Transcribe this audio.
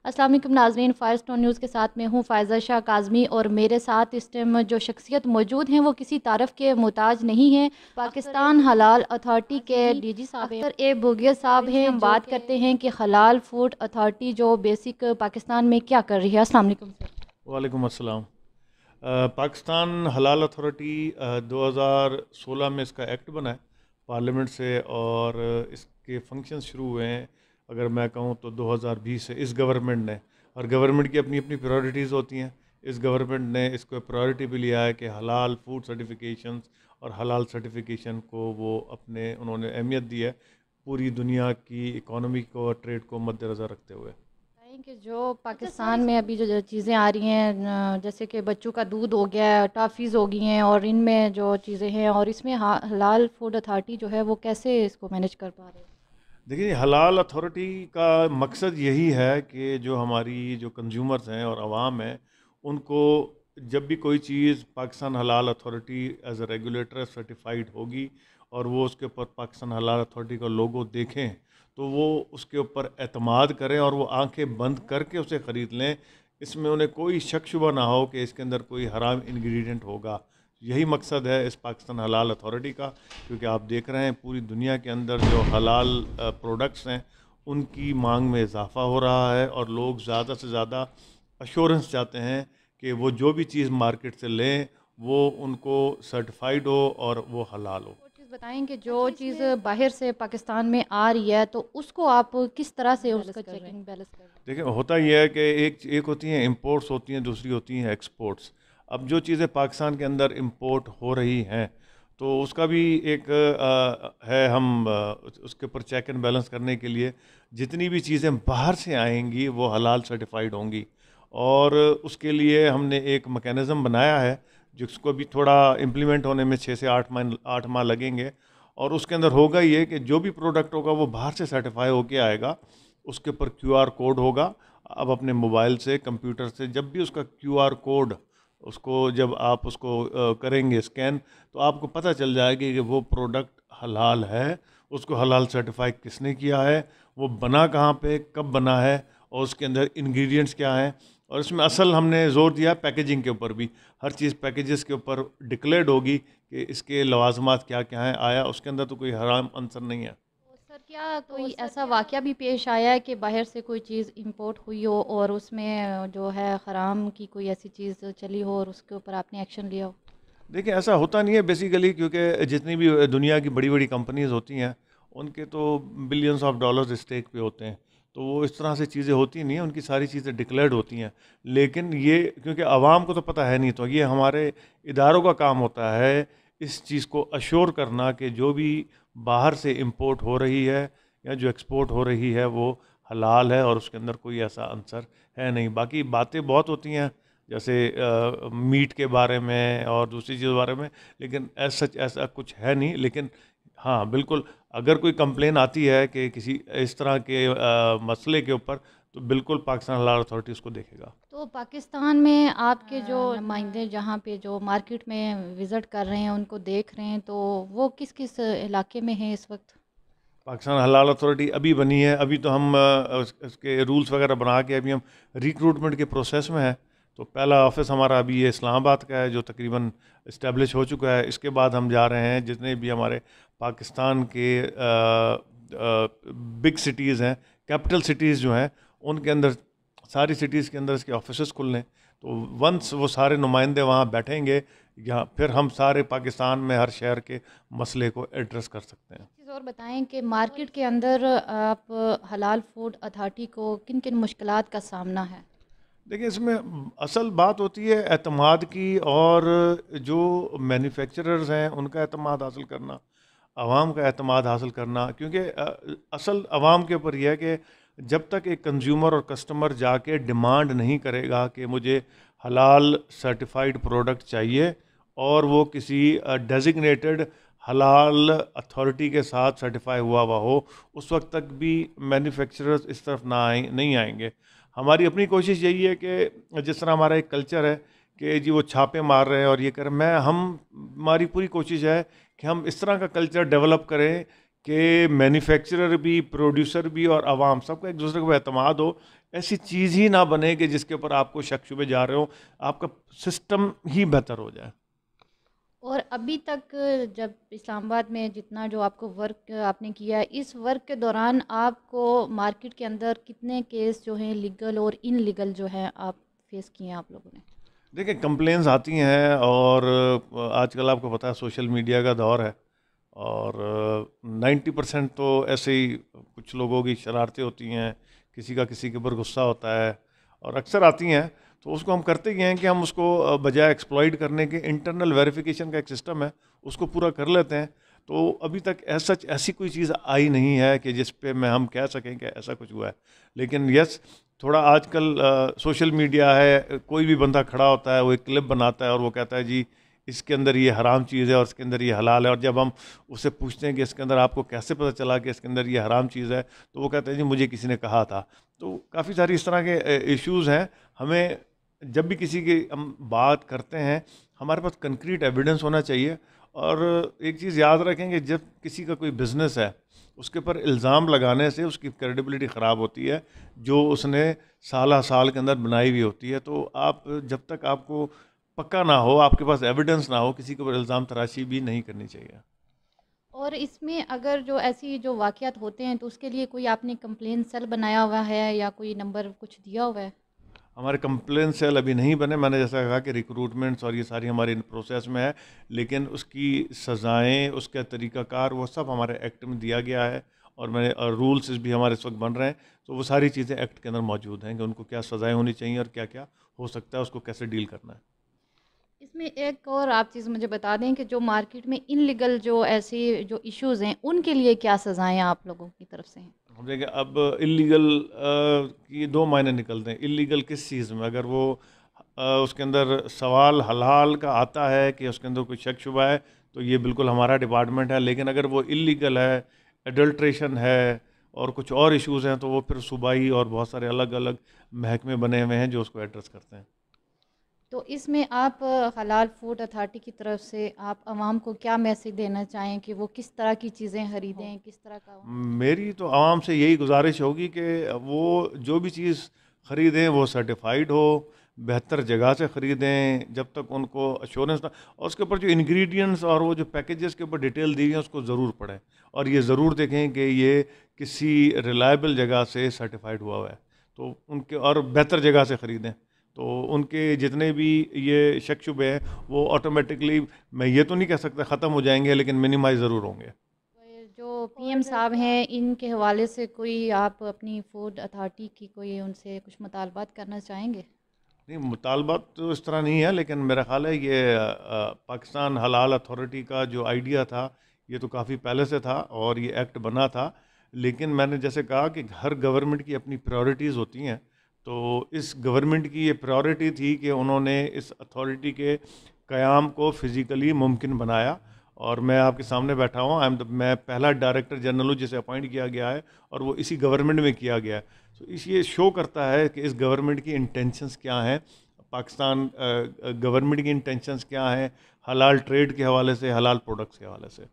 अस्सलाम वालेकुम नाज़रीन, फ़ायरस्टोन न्यूज़ के साथ मैं हूँ फ़ायज़ा शाह काज़मी और मेरे साथ इस टाइम जो शख्सियत मौजूद हैं वो किसी तारफ़ के मोहताज नहीं हैं। पाकिस्तान हलाल अथॉरिटी के डीजी साहब अख्तर ए बुगिया साहब हैं। हम बात करते हैं कि हलाल फूड अथॉरिटी जो बेसिक पाकिस्तान में क्या कर रही है। अस्सलाम वालेकुम सर। वालेकुम अस्सलाम। पाकिस्तान हलाल अथॉरिटी 2016 में इसका एक्ट बना है पार्लियामेंट से, और इसके फंक्शन शुरू हुए हैं अगर मैं कहूँ तो 2020 से इस गवर्नमेंट ने। और गवर्नमेंट की अपनी अपनी प्रायोरिटीज़ होती हैं। इस गवर्नमेंट ने इसको प्रायोरिटी भी लिया है कि हलाल फूड सर्टिफिकेशंस और हलाल सर्टिफिकेशन को वो अपने उन्होंने अहमियत दी है, पूरी दुनिया की इकोनॉमी को और ट्रेड को मद्देनज़र रखते हुए। कि जो पाकिस्तान में अभी जो चीज़ें आ रही हैं, जैसे कि बच्चों का दूध हो गया, टॉफ़ीज़ हो गई हैं, और इनमें जो चीज़ें हैं, और इसमें हलाल फूड अथॉरिटी जो है वो कैसे इसको मैनेज कर पा रहे हैं? देखिए, हलाल अथॉरिटी का मकसद यही है कि जो हमारी जो कंज्यूमर्स हैं और आवाम है, उनको जब भी कोई चीज़ Pakistan Halal authority as a regulator certified होगी और वो उसके ऊपर पाकिस्तान हलाल अथॉरिटी का लोगो देखें, तो वो उसके ऊपर एतमाद करें और वो आंखें बंद करके उसे ख़रीद लें। इसमें उन्हें कोई शक शुबा ना हो कि इसके अंदर कोई हराम इंग्रेडिएंट होगा। यही मकसद है इस पाकिस्तान हलाल अथॉरिटी का, क्योंकि आप देख रहे हैं पूरी दुनिया के अंदर जो हलाल प्रोडक्ट्स हैं उनकी मांग में इजाफ़ा हो रहा है, और लोग ज़्यादा से ज़्यादा अश्योरेंस चाहते हैं कि वो जो भी चीज़ मार्केट से लें वो उनको सर्टिफाइड हो और वो हलाल हो। और चीज़ बताएं कि जो चीज़ बाहर से पाकिस्तान में आ रही है तो उसको आप किस तरह से उसका चेकिंग बैलेंस कर रहे हैं? देखिए, होता यह है कि एक होती हैं इंपोर्ट्स होती हैं, दूसरी होती हैं एक्सपोर्ट्स। अब जो चीज़ें पाकिस्तान के अंदर इंपोर्ट हो रही हैं तो उसका भी एक है, हम उसके ऊपर चेक एंड बैलेंस करने के लिए जितनी भी चीज़ें बाहर से आएंगी वो हलाल सर्टिफाइड होंगी। और उसके लिए हमने एक मैकेनिज़्म बनाया है जिसको भी थोड़ा इम्प्लीमेंट होने में 6 से 8 माह लगेंगे। और उसके अंदर होगा ये कि जो भी प्रोडक्ट होगा वो बाहर से सर्टिफाई होके आएगा, उसके ऊपर क्यूआर कोड होगा। अब अपने मोबाइल से कंप्यूटर से जब भी उसका क्यूआर कोड, उसको जब आप उसको करेंगे स्कैन, तो आपको पता चल जाएगा कि वो प्रोडक्ट हलाल है, उसको हलाल सर्टिफाई किसने किया है, वो बना कहाँ पे, कब बना है, और उसके अंदर इंग्रेडिएंट्स क्या हैं। और इसमें असल हमने जोर दिया पैकेजिंग के ऊपर भी। हर चीज़ पैकेजेस के ऊपर डिक्लेयर्ड होगी कि इसके लवाजमात क्या क्या हैं, आया उसके अंदर तो कोई हराम अंसर नहीं है। तो सर क्या कोई ऐसा वाक़या भी पेश आया है कि बाहर से कोई चीज़ इंपोर्ट हुई हो और उसमें जो है हराम की कोई ऐसी चीज़ चली हो और उसके ऊपर आपने एक्शन लिया हो? देखिए, ऐसा होता नहीं है बेसिकली, क्योंकि जितनी भी दुनिया की बड़ी बड़ी कंपनीज होती हैं उनके तो बिलियंस ऑफ डॉलर्स स्टेक पे होते हैं, तो वो इस तरह से चीज़ें होती नहीं हैं, उनकी सारी चीज़ें डिक्लेयर्ड होती हैं। लेकिन ये क्योंकि आवाम को तो पता है नहीं, तो ये हमारे इदारों का काम होता है इस चीज़ को अश्योर करना कि जो भी बाहर से इंपोर्ट हो रही है या जो एक्सपोर्ट हो रही है वो हलाल है और उसके अंदर कोई ऐसा आंसर है नहीं। बाकी बातें बहुत होती हैं, जैसे मीट के बारे में और दूसरी चीज़ों के बारे में, लेकिन सच ऐसा कुछ है नहीं। लेकिन हाँ, बिल्कुल, अगर कोई कंप्लेन आती है कि किसी इस तरह के मसले के ऊपर, तो बिल्कुल पाकिस्तान हलाल अथॉरिटी उसको देखेगा। तो पाकिस्तान में आपके जो नुमाइंदे जहाँ पे जो मार्केट में विज़िट कर रहे हैं उनको देख रहे हैं, तो वो किस किस इलाके में हैं इस वक्त? पाकिस्तान हलाल अथॉरिटी अभी बनी है, अभी तो हम उसके रूल्स वगैरह बना के अभी हम रिक्रूटमेंट के प्रोसेस में है। तो पहला ऑफिस हमारा अभी ये इस्लामाबाद का है जो तकरीबन इस्टेब्लिश हो चुका है। इसके बाद हम जा रहे हैं जितने भी हमारे पाकिस्तान के बिग सिटीज़ हैं, कैपिटल सिटीज़ जो हैं, उनके अंदर सारी सिटीज़ के अंदर इसके ऑफिस खुलने। तो वंस वो सारे नुमाइंदे वहाँ बैठेंगे, यहाँ फिर हम सारे पाकिस्तान में हर शहर के मसले को एड्रेस कर सकते हैं। चीज़ और बताएं कि मार्केट के अंदर आप हलाल फूड अथॉरिटी को किन किन मुश्किलात का सामना है? देखिए, इसमें असल बात होती है एतमाद की, और जो मैन्युफैक्चरर्स हैं उनका एतमाद हासिल करना, आवाम का एतमाद हासिल करना। क्योंकि असल आवाम के ऊपर यह है कि जब तक एक कंज्यूमर और कस्टमर जाके डिमांड नहीं करेगा कि मुझे हलाल सर्टिफाइड प्रोडक्ट चाहिए, और वो किसी डेजिग्नेटेड हलाल अथॉरिटी के साथ सर्टिफाई हुआ हुआ हो, उस वक्त तक भी मैन्युफैक्चरर्स इस तरफ ना आए नहीं आएंगे। हमारी अपनी कोशिश यही है कि जिस तरह हमारा एक कल्चर है कि जी वो छापे मार रहे हैं और ये कर रहे हैं, मैं हम हमारी पूरी कोशिश है कि हम इस तरह का कल्चर डेवलप करें कि मैन्युफैक्चरर भी, प्रोड्यूसर भी और आवाम सबका एक दूसरे को एतमाद हो। ऐसी चीज़ ही ना बने कि जिसके ऊपर आपको शक शुबे जा रहे हो, आपका सिस्टम ही बेहतर हो जाए। और अभी तक जब इस्लामाबाद में जितना जो आपको वर्क आपने किया है, इस वर्क के दौरान आपको मार्केट के अंदर कितने केस जो हैं लीगल और इनलीगल जो हैं आप फेस किए हैं आप लोगों ने? देखिए, कंप्लेंट्स आती हैं और आजकल आपको पता है सोशल मीडिया का दौर है, और 90% तो ऐसे ही कुछ लोगों की शरारतें होती हैं, किसी का किसी के ऊपर गुस्सा होता है और अक्सर आती हैं। तो उसको हम करते ही हैं कि हम उसको बजाय एक्सप्लॉइट करने के, इंटरनल वेरिफिकेशन का एक सिस्टम है, उसको पूरा कर लेते हैं। तो अभी तक ऐसी कोई चीज़ आई नहीं है कि जिस पे मैं हम कह सकें कि ऐसा कुछ हुआ है। लेकिन यस, थोड़ा आजकल सोशल मीडिया है, कोई भी बंदा खड़ा होता है, वो एक क्लिप बनाता है और वो कहता है जी इसके अंदर ये हराम चीज़ है और इसके अंदर ये हलाल है। और जब हम उससे पूछते हैं कि इसके अंदर आपको कैसे पता चला कि इसके अंदर ये हराम चीज़ है, तो वो कहते हैं जी मुझे किसी ने कहा था। तो काफ़ी सारी इस तरह के इश्यूज़ हैं। हमें जब भी किसी की हम बात करते हैं, हमारे पास कंक्रीट एविडेंस होना चाहिए। और एक चीज़ याद रखें कि जब किसी का कोई बिज़नेस है, उसके ऊपर इल्ज़ाम लगाने से उसकी क्रेडिबिलिटी ख़राब होती है, जो उसने साल साल के अंदर बनाई हुई होती है। तो आप जब तक आपको पक्का ना हो, आपके पास एविडेंस ना हो, किसी के ऊपर इल्ज़ाम तराशी भी नहीं करनी चाहिए। और इसमें अगर जो ऐसी जो वाक़यात होते हैं तो उसके लिए कोई आपने कंप्लेन सेल बनाया हुआ है या कोई नंबर कुछ दिया हुआ है? हमारे कंप्लेन सेल अभी नहीं बने। मैंने जैसा कहा कि रिक्रूटमेंट्स और ये सारी हमारी इन प्रोसेस में है, लेकिन उसकी सज़ाएँ, उसका तरीक़ाकार, वो सब हमारे एक्ट में दिया गया है। और मैंने रूल्स भी हमारे इस वक्त बन रहे हैं, तो वो सारी चीज़ें एक्ट के अंदर मौजूद हैं कि उनको क्या सज़ाएँ होनी चाहिए और क्या क्या हो सकता है, उसको कैसे डील करना है। इसमें एक और आप चीज़ मुझे बता दें कि जो मार्केट में इनलीगल जो ऐसे जो इश्यूज़ हैं, उनके लिए क्या सज़ाएँ आप लोगों की तरफ से हैं? हम देखिए, अब इल्लीगल की दो मायने निकलते हैं। इल्लीगल किस चीज़ में? अगर वो उसके अंदर सवाल हलाल का आता है कि उसके अंदर कोई शक शुबा है, तो ये बिल्कुल हमारा डिपार्टमेंट है। लेकिन अगर वो इल्लीगल है, एडल्ट्रेशन है और कुछ और इश्यूज़ हैं, तो वो फिर सूबाई और बहुत सारे अलग अलग महकमे बने हुए हैं जो उसको एड्रेस करते हैं। तो इसमें आप हलाल फूड अथॉरिटी की तरफ से आप आवाम को क्या मैसेज देना चाहें कि वो किस तरह की चीज़ें खरीदें, किस तरह का वहाँ से? मेरी तो आवाम से यही गुजारिश होगी कि वो जो भी चीज़ ख़रीदें वो सर्टिफाइड हो, बेहतर जगह से ख़रीदें, जब तक उनको अश्योरेंस ना। और उसके ऊपर जो इंग्रेडिएंट्स और वो जो पैकेजेस के ऊपर डिटेल दी है, उसको ज़रूर पढ़ें और ये ज़रूर देखें कि ये किसी रिलायबल जगह से सर्टिफाइड हुआ है। तो उनके और बेहतर जगह से ख़रीदें, तो उनके जितने भी ये शक शुबे हैं वो ऑटोमेटिकली, मैं ये तो नहीं कह सकता ख़त्म हो जाएंगे, लेकिन मिनिमाइज़ ज़रूर होंगे। जो पीएम साहब हैं, इनके हवाले से कोई आप अपनी फूड अथॉरिटी की कोई उनसे कुछ मुतालबात करना चाहेंगे? नहीं, मुतालबात तो इस तरह नहीं है, लेकिन मेरा ख़्याल है ये पाकिस्तान हलाल अथॉरिटी का जो आइडिया था, ये तो काफ़ी पहले से था और ये एक्ट बना था। लेकिन मैंने जैसे कहा कि हर गवर्नमेंट की अपनी प्रायोरिटीज़ होती हैं। तो इस गवर्नमेंट की ये प्रायोरिटी थी कि उन्होंने इस अथॉरिटी के क़याम को फ़िज़िकली मुमकिन बनाया। और मैं आपके सामने बैठा हूँ, मैं पहला डायरेक्टर जनरल हूँ जिसे अपॉइंट किया गया है, और वो इसी गवर्नमेंट में किया गया है। तो इस ये शो करता है कि इस गवर्नमेंट की इंटेंशंस क्या हैं, पाकिस्तान गवर्नमेंट की इंटेंशंस क्या हैं, हलाल ट्रेड के हवाले से, हलाल प्रोडक्ट्स के हवाले से।